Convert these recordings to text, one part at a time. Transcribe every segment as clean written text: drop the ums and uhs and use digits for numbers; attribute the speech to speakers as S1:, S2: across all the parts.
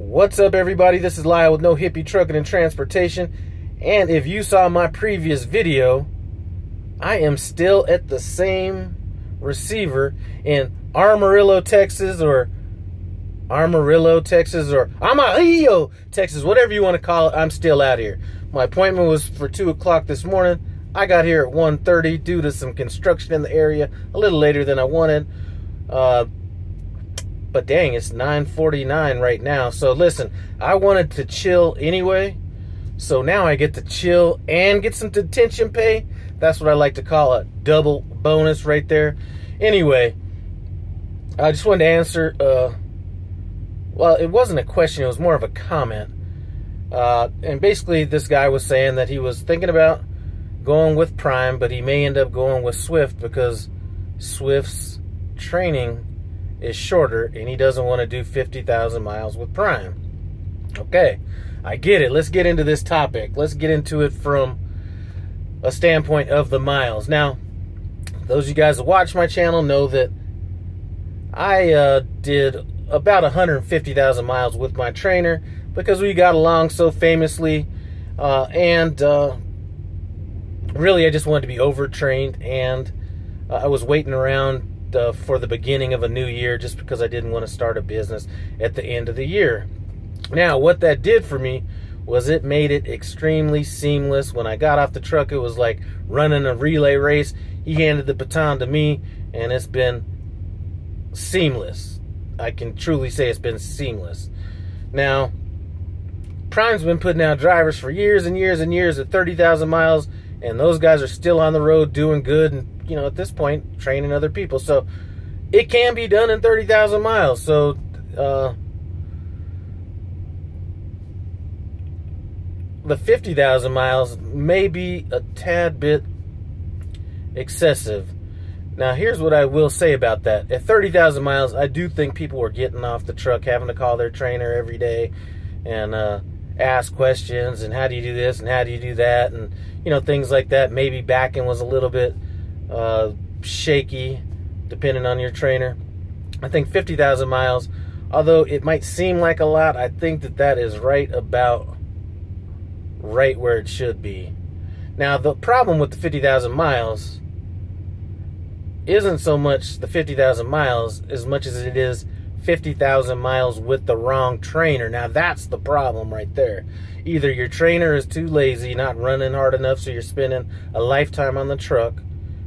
S1: What's up, everybody? This is Lyle with No Hippie Trucking and Transportation. And if you saw my previous video, I am still at the same receiver in Amarillo, Texas, or Amarillo, Texas, whatever you want to call it. I'm still out here. My appointment was for 2 o'clock this morning. I got here at 1:30 due to some construction in the area, a little later than I wanted. But dang, it's 9:49 right now. So listen, I wanted to chill anyway. So now I get to chill and get some detention pay. That's what I like to call a double bonus right there. Anyway, I just wanted to answer, well, it wasn't a question, it was more of a comment. And basically this guy was saying that he was thinking about going with Prime, but he may end up going with Swift because Swift's training is shorter and he doesn't want to do 50,000 miles with Prime. Okay, I get it. Let's get into this topic. Let's get into it from a standpoint of the miles. Now, those of you guys that watch my channel know that I did about 150,000 miles with my trainer because we got along so famously, and really I just wanted to be overtrained, and I was waiting around for the beginning of a new year just because I didn't want to start a business at the end of the year. Now, what that did for me was it made it extremely seamless. When I got off the truck, it was like running a relay race. He handed the baton to me, and it's been seamless. I can truly say it's been seamless. Now, Prime's been putting out drivers for years and years and years at 30,000 miles, and those guys are still on the road doing good and, you know, at this point, training other people. So it can be done in 30,000 miles. So the 50,000 miles may be a tad bit excessive. Now, here's what I will say about that. At 30,000 miles, I do think people were getting off the truck, having to call their trainer every day and ask questions, and how do you do this and how do you do that, and, you know, things like that. Maybe backing was a little bit shaky depending on your trainer. I think 50,000 miles, although it might seem like a lot, I think that that is right where it should be. Now, the problem with the 50,000 miles isn't so much the 50,000 miles as much as it is 50,000 miles with the wrong trainer. Now, that's the problem right there. Either your trainer is too lazy, not running hard enough, so you're spending a lifetime on the truck,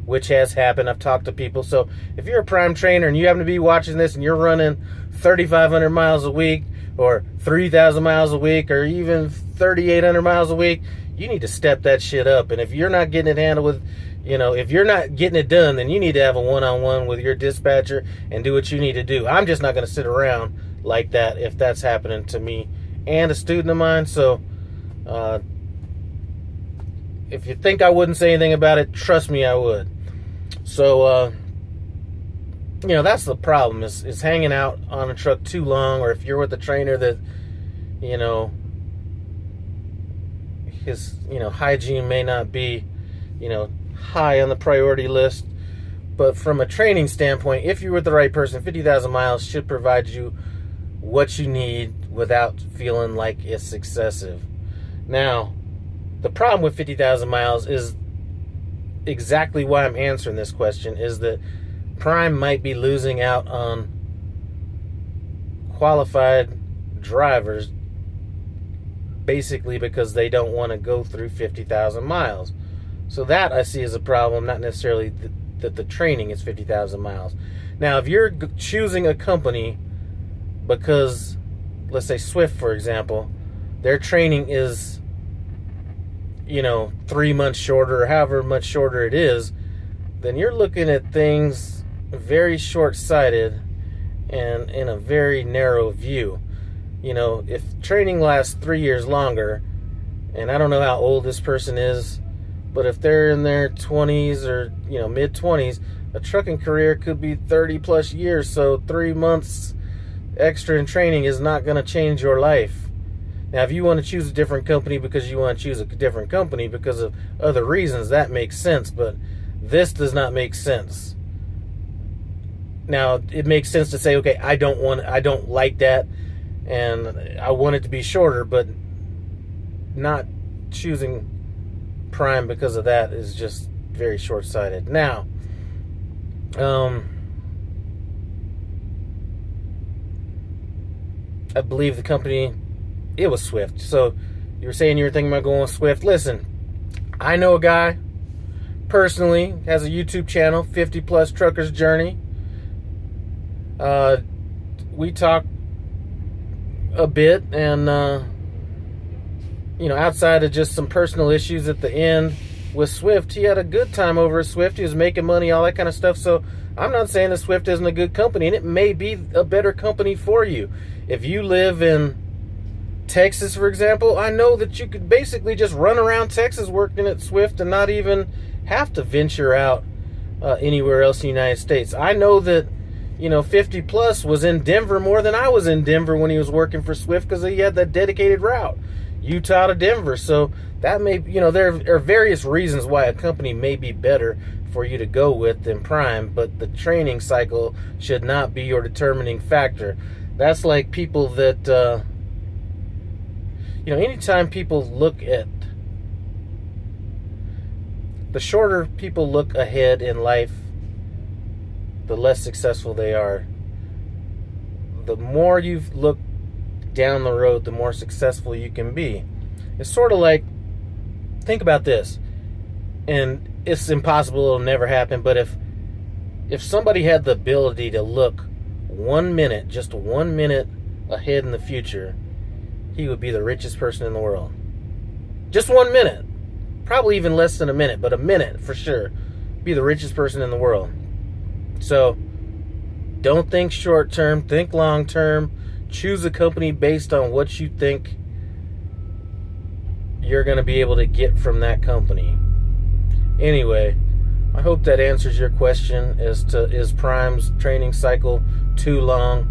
S1: which has happened. I've talked to people. So if you're a Prime trainer and you happen to be watching this and you're running 3,500 miles a week or 3,000 miles a week or even 3,800 miles a week, you need to step that shit up. And if you're not getting it handled with, you know, if you're not getting it done, then you need to have a one-on-one with your dispatcher and do what you need to do. I'm just not going to sit around like that if that's happening to me and a student of mine. So if you think I wouldn't say anything about it, trust me, I would. So, you know, that's the problem, is hanging out on a truck too long, or if you're with a trainer that, you know, his, you know, hygiene may not be, you know, high on the priority list. But from a training standpoint, if you're with the right person, 50,000 miles should provide you what you need without feeling like it's excessive. Now, the problem with 50,000 miles is exactly why I'm answering this question, is that Prime might be losing out on qualified drivers basically because they don't want to go through 50,000 miles. So that I see as a problem, not necessarily that the training is 50,000 miles. Now, if you're choosing a company because, let's say Swift, for example, their training is, you know, 3 months shorter or however much shorter it is, then you're looking at things very short-sighted and in a very narrow view. You know, if training lasts 3 years longer, and I don't know how old this person is, but if they're in their 20s or, you know, mid-20s, a trucking career could be 30-plus years, so 3 months extra in training is not going to change your life. Now, if you want to choose a different company because you want to choose a different company because of other reasons, that makes sense, but this does not make sense. Now, it makes sense to say, okay, I don't like that, and I want it to be shorter, but not choosing Prime because of that is just very short-sighted. Now, I believe the company, it was Swift. So you were saying you were thinking about going with Swift. Listen, I know a guy personally, has a YouTube channel, 50 Plus Truckers Journey. We talk a bit, and you know, outside of just some personal issues at the end with Swift, he had a good time over at Swift. He was making money, all that kind of stuff. So I'm not saying that Swift isn't a good company, and it may be a better company for you. If you live in Texas, for example, I know that you could basically just run around Texas working at Swift and not even have to venture out anywhere else in the United States. I know that, you know, 50 Plus was in Denver more than I was in Denver when he was working for Swift, because he had that dedicated route, Utah to Denver. So that may, you know, there are various reasons why a company may be better for you to go with than Prime, but the training cycle should not be your determining factor. That's like people that, you know, anytime people look at, the shorter people look ahead in life, the less successful they are. The more you look down the road, the more successful you can be. It's sort of like, think about this, and it's impossible, it'll never happen, but if somebody had the ability to look 1 minute, just 1 minute ahead in the future, he would be the richest person in the world. Just 1 minute. Probably even less than a minute, but a minute for sure. Be the richest person in the world. So, don't think short term, think long term. Choose a company based on what you think you're going to be able to get from that company. Anyway, I hope that answers your question as to, is Prime's training cycle too long?